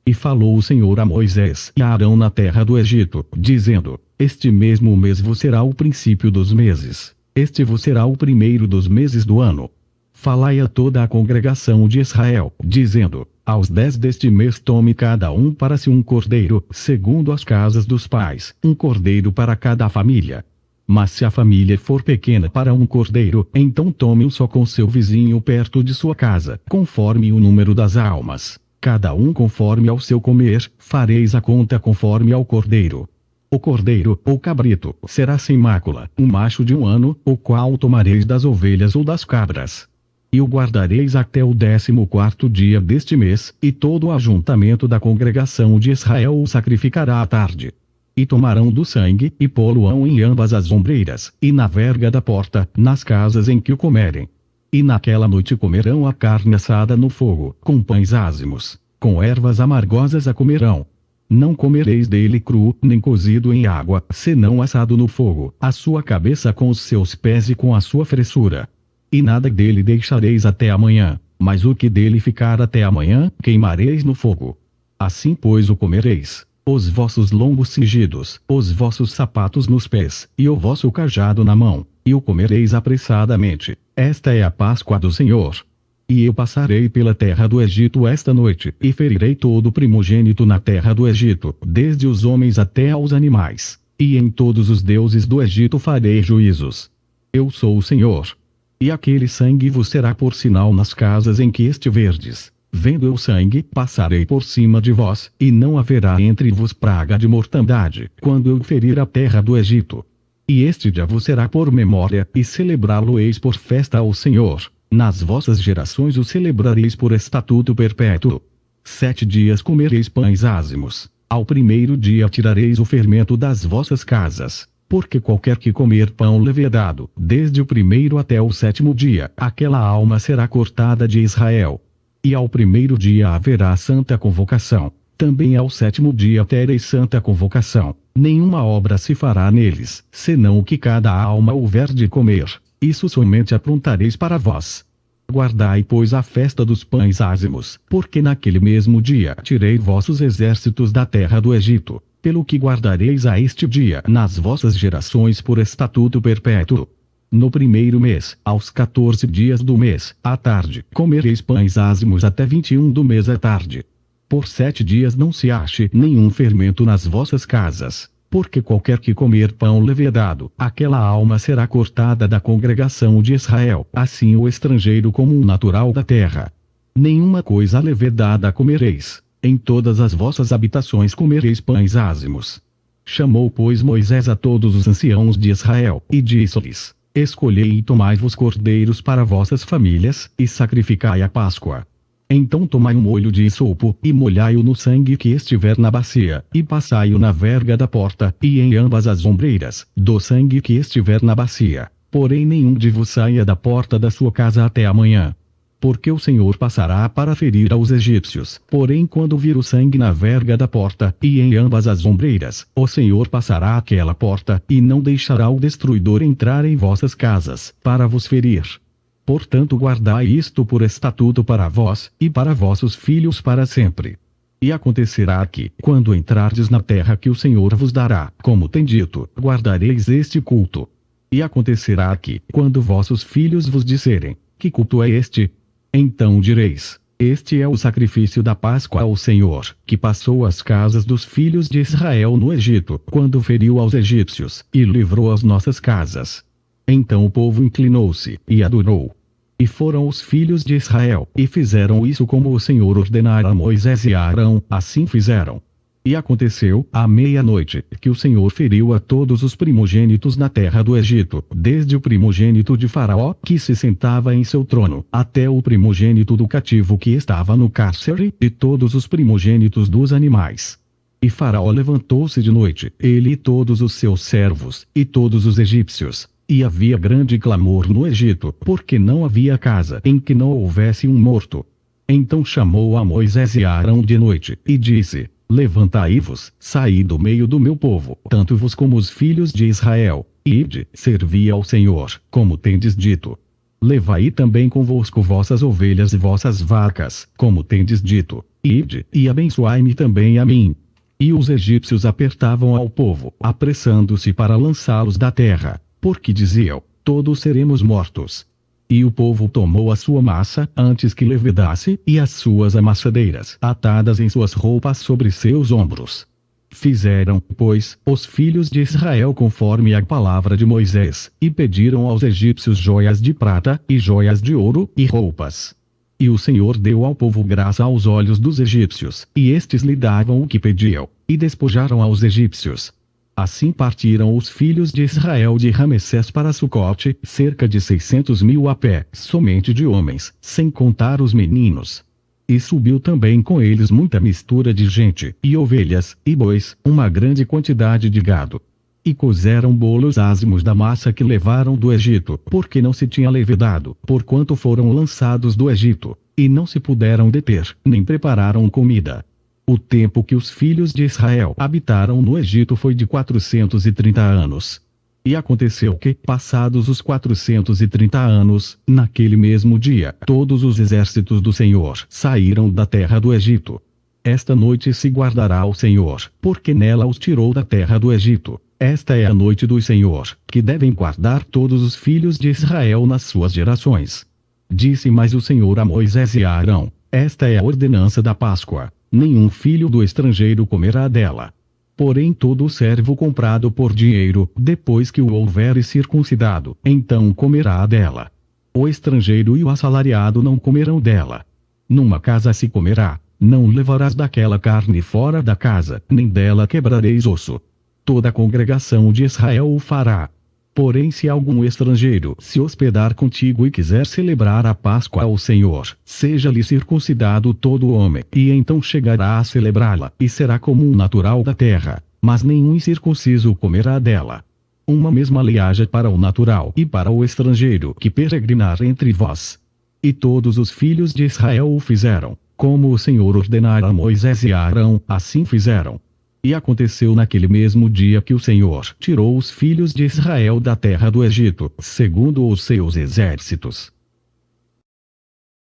E falou o Senhor a Moisés e a Arão na terra do Egito, dizendo: Este mesmo mês vos será o princípio dos meses, este vos será o primeiro dos meses do ano. Falai a toda a congregação de Israel, dizendo: Aos 10 deste mês tome cada um para si um cordeiro, segundo as casas dos pais, um cordeiro para cada família. Mas se a família for pequena para um cordeiro, então tome um só com seu vizinho perto de sua casa, conforme o número das almas. Cada um conforme ao seu comer, fareis a conta conforme ao cordeiro. O cordeiro, ou cabrito, será sem mácula, um macho de 1 ano, o qual tomareis das ovelhas ou das cabras. E o guardareis até o 14º dia deste mês, e todo o ajuntamento da congregação de Israel o sacrificará à tarde. E tomarão do sangue, e pô-lo-ão em ambas as ombreiras, e na verga da porta, nas casas em que o comerem. E naquela noite comerão a carne assada no fogo, com pães ázimos, com ervas amargosas a comerão. Não comereis dele cru, nem cozido em água, senão assado no fogo, a sua cabeça com os seus pés e com a sua fressura. E nada dele deixareis até amanhã, mas o que dele ficar até amanhã, queimareis no fogo. Assim pois o comereis: os vossos longos cingidos, os vossos sapatos nos pés, e o vosso cajado na mão, e o comereis apressadamente. Esta é a Páscoa do Senhor. E eu passarei pela terra do Egito esta noite, e ferirei todo o primogênito na terra do Egito, desde os homens até aos animais. E em todos os deuses do Egito farei juízos. Eu sou o Senhor. E aquele sangue vos será por sinal nas casas em que estiverdes. Vendo eu sangue, passarei por cima de vós, e não haverá entre vos praga de mortandade, quando eu ferir a terra do Egito. E este dia vos será por memória, e celebrá-lo-eis por festa ao Senhor. Nas vossas gerações o celebrareis por estatuto perpétuo. 7 dias comereis pães ázimos. Ao primeiro dia tirareis o fermento das vossas casas. Porque qualquer que comer pão levedado, desde o primeiro até o 7º dia, aquela alma será cortada de Israel. E ao primeiro dia haverá santa convocação. Também ao 7º dia tereis santa convocação. Nenhuma obra se fará neles, senão o que cada alma houver de comer. Isso somente aprontareis para vós. Guardai, pois, a festa dos pães ázimos, porque naquele mesmo dia tirei vossos exércitos da terra do Egito. Pelo que guardareis a este dia nas vossas gerações por estatuto perpétuo. No primeiro mês, aos 14 dias do mês, à tarde, comereis pães ázimos até 21 do mês à tarde. Por 7 dias não se ache nenhum fermento nas vossas casas, porque qualquer que comer pão levedado, aquela alma será cortada da congregação de Israel, assim o estrangeiro como um natural da terra. Nenhuma coisa levedada comereis. Em todas as vossas habitações comereis pães ázimos. Chamou, pois, Moisés a todos os anciãos de Israel, e disse-lhes: Escolhei e tomai-vos cordeiros para vossas famílias, e sacrificai a Páscoa. Então tomai um molho de hisopo, e molhai-o no sangue que estiver na bacia, e passai-o na verga da porta, e em ambas as ombreiras, do sangue que estiver na bacia. Porém nenhum de vos saia da porta da sua casa até amanhã. Porque o Senhor passará para ferir aos egípcios. Porém quando vir o sangue na verga da porta, e em ambas as ombreiras, o Senhor passará aquela porta, e não deixará o destruidor entrar em vossas casas, para vos ferir. Portanto guardai isto por estatuto para vós, e para vossos filhos para sempre. E acontecerá que, quando entrardes na terra que o Senhor vos dará, como tem dito, guardareis este culto. E acontecerá que, quando vossos filhos vos disserem: Que culto é este? Então direis: Este é o sacrifício da Páscoa ao Senhor, que passou as casas dos filhos de Israel no Egito, quando feriu aos egípcios, e livrou as nossas casas. Então o povo inclinou-se, e adorou. E foram os filhos de Israel, e fizeram isso como o Senhor ordenara a Moisés e a Arão, assim fizeram. E aconteceu, à meia-noite, que o Senhor feriu a todos os primogênitos na terra do Egito, desde o primogênito de Faraó, que se sentava em seu trono, até o primogênito do cativo que estava no cárcere, e todos os primogênitos dos animais. E Faraó levantou-se de noite, ele e todos os seus servos, e todos os egípcios. E havia grande clamor no Egito, porque não havia casa em que não houvesse um morto. Então chamou a Moisés e a Arão de noite, e disse: Levantai-vos, saí do meio do meu povo, tanto vos como os filhos de Israel, e ide, servi ao Senhor, como tendes dito. Levai também convosco vossas ovelhas e vossas vacas, como tendes dito. Ide, e abençoai-me também a mim. E os egípcios apertavam ao povo, apressando-se para lançá-los da terra, porque diziam, todos seremos mortos. E o povo tomou a sua massa, antes que levedasse, e as suas amassadeiras, atadas em suas roupas sobre seus ombros. Fizeram, pois, os filhos de Israel conforme a palavra de Moisés, e pediram aos egípcios joias de prata, e joias de ouro, e roupas. E o Senhor deu ao povo graça aos olhos dos egípcios, e estes lhe davam o que pediam, e despojaram aos egípcios. Assim partiram os filhos de Israel de Ramessés para Sucote, cerca de 600.000 a pé, somente de homens, sem contar os meninos. E subiu também com eles muita mistura de gente, e ovelhas, e bois, uma grande quantidade de gado. E cozeram bolos ázimos da massa que levaram do Egito, porque não se tinha levedado, porquanto foram lançados do Egito, e não se puderam deter, nem prepararam comida. O tempo que os filhos de Israel habitaram no Egito foi de 430 anos. E aconteceu que, passados os 430 anos, naquele mesmo dia, todos os exércitos do Senhor saíram da terra do Egito. Esta noite se guardará ao Senhor, porque nela os tirou da terra do Egito. Esta é a noite do Senhor, que devem guardar todos os filhos de Israel nas suas gerações. Disse mais o Senhor a Moisés e a Arão, esta é a ordenança da Páscoa. Nenhum filho do estrangeiro comerá dela. Porém todo servo comprado por dinheiro, depois que o houver circuncidado, então comerá dela. O estrangeiro e o assalariado não comerão dela. Numa casa se comerá, não levarás daquela carne fora da casa, nem dela quebrareis osso. Toda a congregação de Israel o fará. Porém se algum estrangeiro se hospedar contigo e quiser celebrar a Páscoa ao Senhor, seja-lhe circuncidado todo homem, e então chegará a celebrá-la, e será como um natural da terra, mas nenhum incircunciso comerá dela. Uma mesma lei haja para o natural e para o estrangeiro que peregrinar entre vós. E todos os filhos de Israel o fizeram, como o Senhor ordenara a Moisés e a Arão, assim fizeram. E aconteceu naquele mesmo dia que o Senhor tirou os filhos de Israel da terra do Egito, segundo os seus exércitos.